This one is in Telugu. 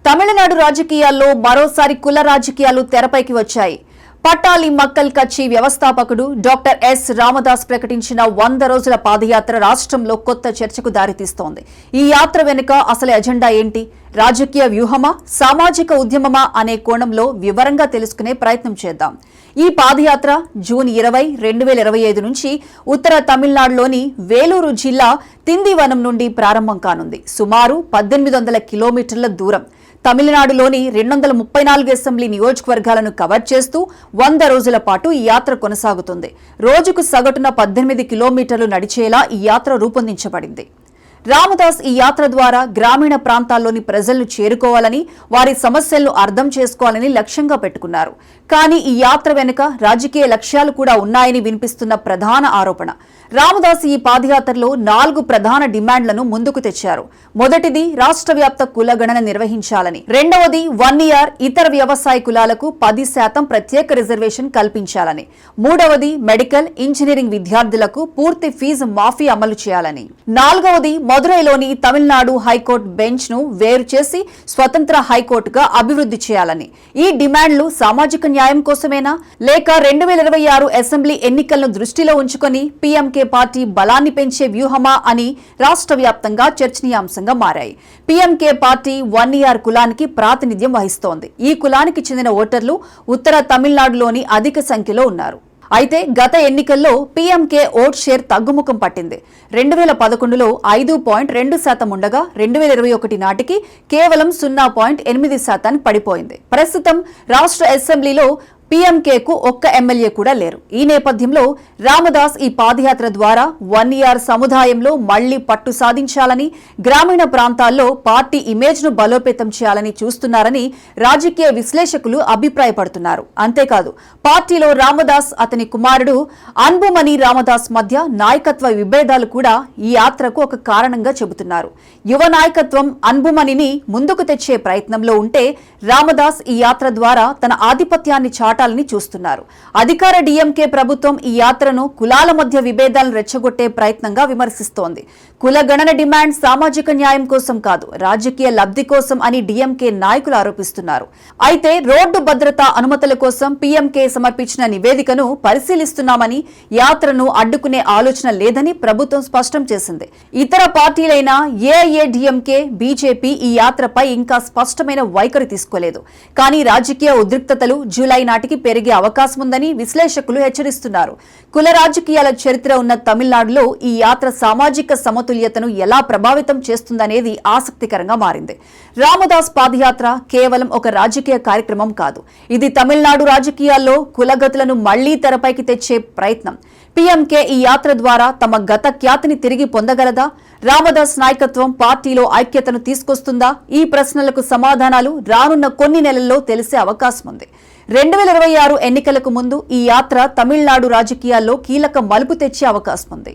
తమిళనాడు రాజకీయాల్లో మరోసారి కుల రాజకీయాలు తెరపైకి వచ్చాయి. పట్టాలి మక్కల్ కచ్చి వ్యవస్థాపకుడు డాక్టర్ ఎస్ రామదాస్ ప్రకటించిన 100 రోజుల పాదయాత్ర రాష్ట్రంలో కొత్త చర్చకు దారితీస్తోంది. ఈ యాత్ర వెనుక అసలు ఎజెండా ఏంటి? రాజకీయ వ్యూహమా, సామాజిక ఉద్యమమా అనే కోణంలో వివరంగా తెలుసుకునే ప్రయత్నం చేద్దాం. ఈ పాదయాత్ర జూన్ 20, 2025 నుంచి ఉత్తర తమిళనాడులోని వేలూరు జిల్లా తిందివనం నుండి ప్రారంభం కానుంది. సుమారు 1800 కిలోమీటర్ల దూరం. తమిళనాడులోని 234 అసెంబ్లీ నియోజకవర్గాలను కవర్ చేస్తూ 100 రోజుల పాటు ఈ యాత్ర కొనసాగుతుంది. రోజుకు సగటున 18 కిలోమీటర్లు నడిచేలా ఈ యాత్ర రూపొందించబడింది. రామదాస్ ఈ యాత్ర ద్వారా గ్రామీణ ప్రాంతాల్లోని ప్రజలను చేరుకోవాలని, వారి సమస్యలను అర్థం చేసుకోవాలని లక్ష్యంగా పెట్టుకున్నారు. కానీ ఈ యాత్ర వెనుక రాజకీయ లక్ష్యాలు కూడా ఉన్నాయని వినిపిస్తున్న ప్రధాన ఆరోపణ. రామదాస్ ఈ పాదయాత్రలో 4 ప్రధాన డిమాండ్లను ముందుకు తెచ్చారు. మొదటిది రాష్ట్ర వ్యాప్త కులగణన నిర్వహించాలని, రెండవది 1 ఇయర్ ఇతర వ్యవసాయ కులాలకు 10% ప్రత్యేక రిజర్వేషన్ కల్పించాలని, మూడవది మెడికల్, ఇంజనీరింగ్ విద్యార్థులకు పూర్తి ఫీజు మాఫీ అమలు చేయాలని, నాలుగవది మదురైలోని తమిళనాడు హైకోర్టు బెంచ్ ను వేరు చేసి స్వతంత్ర హైకోర్టుగా అభివృద్ధి చేయాలని. ఈ డిమాండ్లు సామాజిక న్యాయం కోసమేనా, లేక 2026 అసెంబ్లీ ఎన్నికలను దృష్టిలో ఉంచుకొని పీఎంకే పార్టీ బలాన్ని పెంచే వ్యూహమా అని రాష్ట్ర వ్యాప్తంగా చర్చనీయాంశంగా మారాయి. పీఎంకే పార్టీ 1 ఇయర్ కులానికి ప్రాతినిధ్యం వహిస్తోంది. ఈ కులానికి చెందిన ఓటర్లు ఉత్తర తమిళనాడులోని అధిక సంఖ్యలో ఉన్నారు. అయితే గత ఎన్నికల్లో పీఎంకే ఓట్ షేర్ తగ్గుముఖం పట్టింది. 2011లో 5.2% ఉండగా 2021 నాటికి కేవలం 0.8% పడిపోయింది. ప్రస్తుతం రాష్ట్ర అసెంబ్లీలో పీఎంకేకు ఒక్క ఎమ్మెల్యే కూడా లేరు. ఈ నేపథ్యంలో రామదాస్ ఈ పాదయాత్ర ద్వారా 1 ఇయర్ సముదాయంలో మళ్లీ పట్టు సాధించాలని, గ్రామీణ ప్రాంతాల్లో పార్టీ ఇమేజ్ ను బలోపేతం చేయాలని చూస్తున్నారని రాజకీయ విశ్లేషకులు అభిప్రాయపడుతున్నారు. అంతేకాదు పార్టీలో రామదాస్, అతని కుమారుడు అన్బుమణి రామదాస్ మధ్య నాయకత్వ విభేదాలు కూడా ఈ యాత్రకు ఒక కారణంగా చెబుతున్నారు. యువ నాయకత్వం అన్బుమణిని ముందుకు తెచ్చే ప్రయత్నంలో ఉంటే, రామదాస్ ఈ యాత్ర ద్వారా తన ఆధిపత్యాన్ని చాటాలని చూస్తున్నారు. అధికార డీఎంకే ప్రభుత్వం ఈ యాత్రను కులాల మధ్య విభేదాలను రెచ్చగొట్టే ప్రయత్నంగా విమర్శిస్తోంది. కుల గణన డిమాండ్ సామాజిక న్యాయం కోసం కాదు, రాజకీయ లబ్ధి కోసం అని డీఎంకే నాయకులు ఆరోపిస్తున్నారు. అయితే రోడ్డు భద్రతా అనుమతుల కోసం పీఎంకే సమర్పించిన నివేదికను పరిశీలిస్తున్నామని, యాత్రను అడ్డుకునే ఆలోచన లేదని ప్రభుత్వం స్పష్టం చేసింది. ఇతర పార్టీలైన ఏఐఏడీఎంకే, బీజేపీ ఈ యాత్రపై ఇంకా స్పష్టమైన వైఖరి తీసుకోలేదు. కానీ రాజకీయ ఉద్రిక్తతలు జూలై నాటికి పెరిగే అవకాశం ఉందని విశ్లేషకులు హెచ్చరిస్తున్నారు. కుల రాజకీయాల చరిత్ర ఉన్న తమిళనాడులో ఈ యాత్ర సామాజిక సమతుల్యతను ఎలా ప్రభావితం చేస్తుందనేది ఆసక్తికరంగా మారింది. రామదాస్ పాదయాత్ర కేవలం ఒక రాజకీయ కార్యక్రమం కాదు, ఇది తమిళనాడు రాజకీయాల్లో కులగతులను మళ్లీ తెరపైకి తెచ్చే ప్రయత్నం. పీఎంకే ఈ యాత్ర ద్వారా తమ గత ఖ్యాతిని తిరిగి పొందగలదా? రామదాస్ నాయకత్వం పార్టీలో ఐక్యతను తీసుకొస్తుందా? ఈ ప్రశ్నలకు సమాధానాలు రానున్న కొన్ని నెలల్లో తెలిసే అవకాశం ఉంది. 2026 ఎన్నికలకు ముందు ఈ యాత్ర తమిళనాడు రాజకీయాల్లో కీలక మలుపు తెచ్చే అవకాశం ఉంది.